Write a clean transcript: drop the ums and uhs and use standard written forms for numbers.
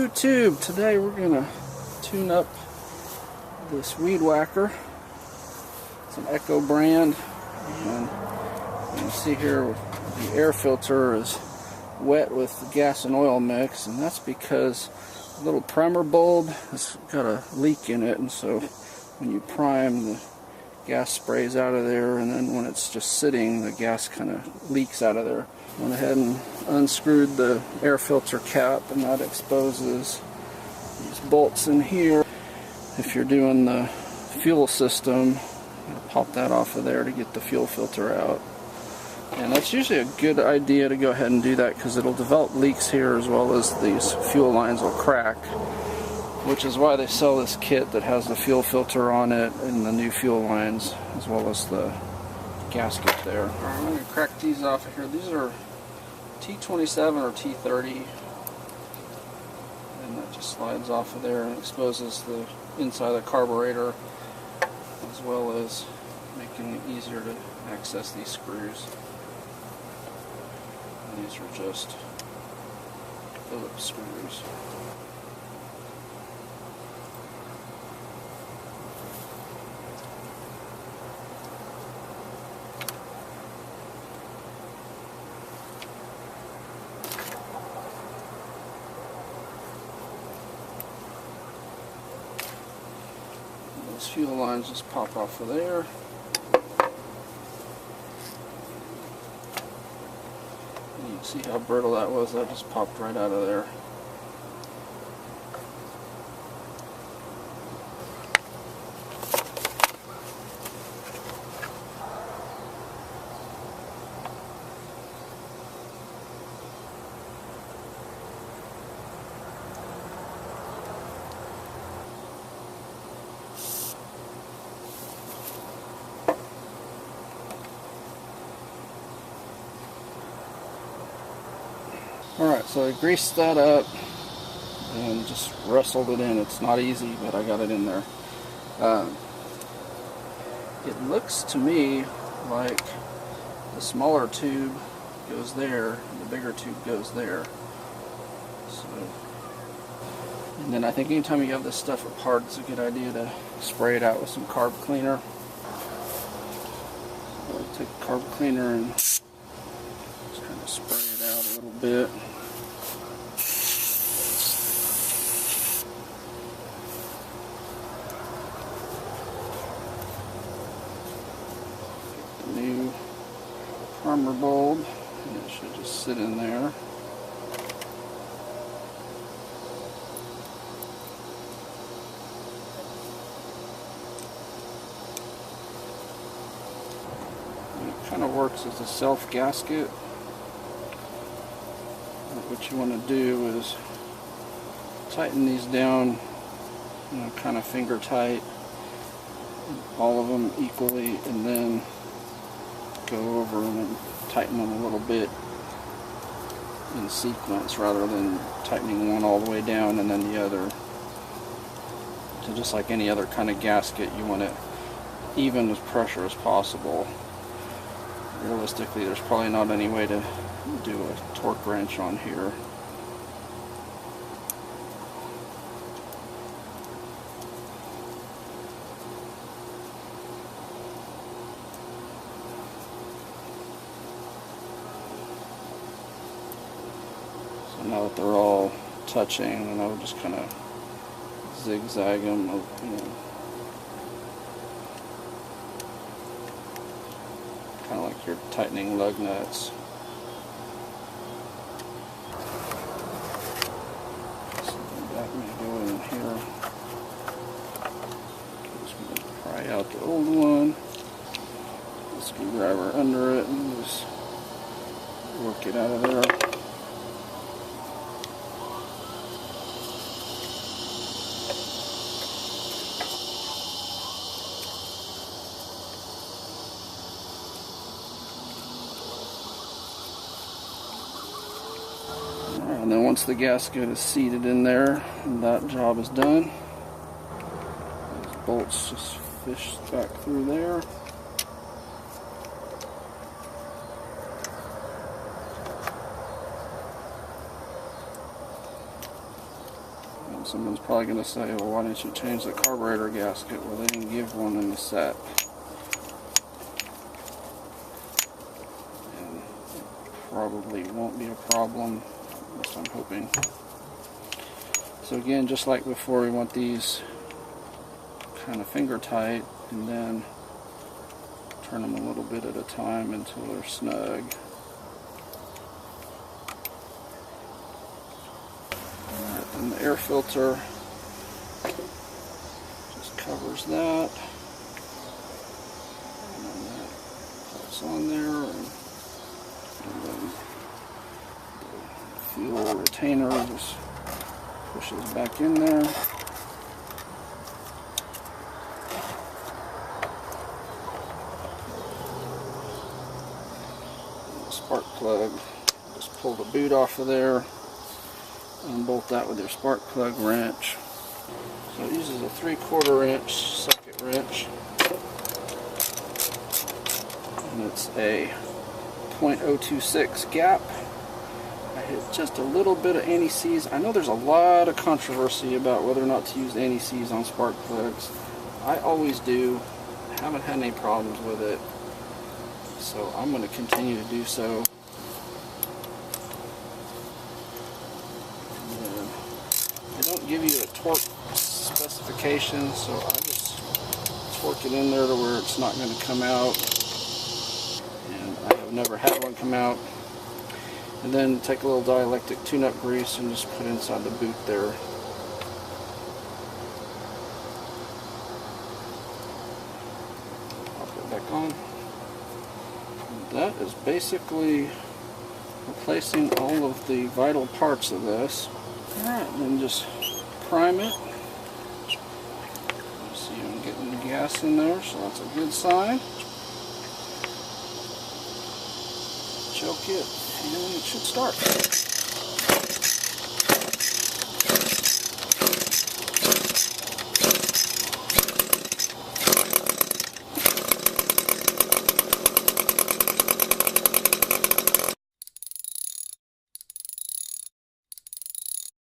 YouTube. Today we're gonna tune up this weed whacker. It's an Echo brand, and you can see here the air filter is wet with the gas and oil mix, and that's because the little primer bulb has got a leak in it, and so when you prime, the gas sprays out of there, and then when it's just sitting, the gas kind of leaks out of there. Went ahead and unscrewed the air filter cap, and that exposes these bolts in here. If you're doing the fuel system, pop that off of there to get the fuel filter out. And that's usually a good idea to go ahead and do that, because it'll develop leaks here as well as these fuel lines will crack, which is why they sell this kit that has the fuel filter on it and the new fuel lines as well as the gasket there. Alright, I'm going to crack these off of here. These are T27 or T30, and that just slides off of there and exposes the inside of the carburetor, as well as making it easier to access these screws. And these are just Phillips screws. Those fuel lines just pop off of there. And you can see how brittle that was. That just popped right out of there. Alright, so I greased that up and just wrestled it in. It's not easy, but I got it in there. It looks to me like the smaller tube goes there and the bigger tube goes there. So, and then I think anytime you have this stuff apart, it's a good idea to spray it out with some carb cleaner. So I take carb cleaner and just kind of spray it out a little bit. The new primer bulb, and it should just sit in there. It kind of works as a self gasket. What you want to do is tighten these down, kind of finger tight, all of them equally, and then go over them and tighten them a little bit in sequence rather than tightening one all the way down and then the other. So just like any other kind of gasket, you want it even as pressure as possible. Realistically, there's probably not any way to do a torque wrench on here. So now that they're all touching, and I would just kind of zigzag them, kind of like you're tightening lug nuts. Go in here. Just going to pry out the old one. Put the screwdriver under it and just work it out of there. And then once the gasket is seated in there, that job is done. Those bolts just fish back through there. Someone's probably going to say, well, why didn't you change the carburetor gasket? Well, they didn't give one in the set. And it probably won't be a problem, at least I'm hoping. So again, just like before, we want these kind of finger tight, and then turn them a little bit at a time until they're snug. Alright, and the air filter just covers that. And then that pops on there, and then the fuel retainer just pushes back in there. Spark plug, just pull the boot off of there, unbolt that with your spark plug wrench. So it uses a 3/4 inch socket wrench, and it's a .026 gap. I hit just a little bit of anti-seize. I know there's a lot of controversy about whether or not to use anti-seize on spark plugs. I always do. Haven't had any problems with it. So I'm going to continue to do so. And they don't give you a torque specification, so I just torque it in there to where it's not going to come out. And I have never had one come out. And then take a little dielectric tune-up grease and just put inside the boot there. Pop it back on. That is basically replacing all of the vital parts of this. Alright, then just prime it. See, I'm getting the gas in there, so that's a good sign. Choke it, and it should start.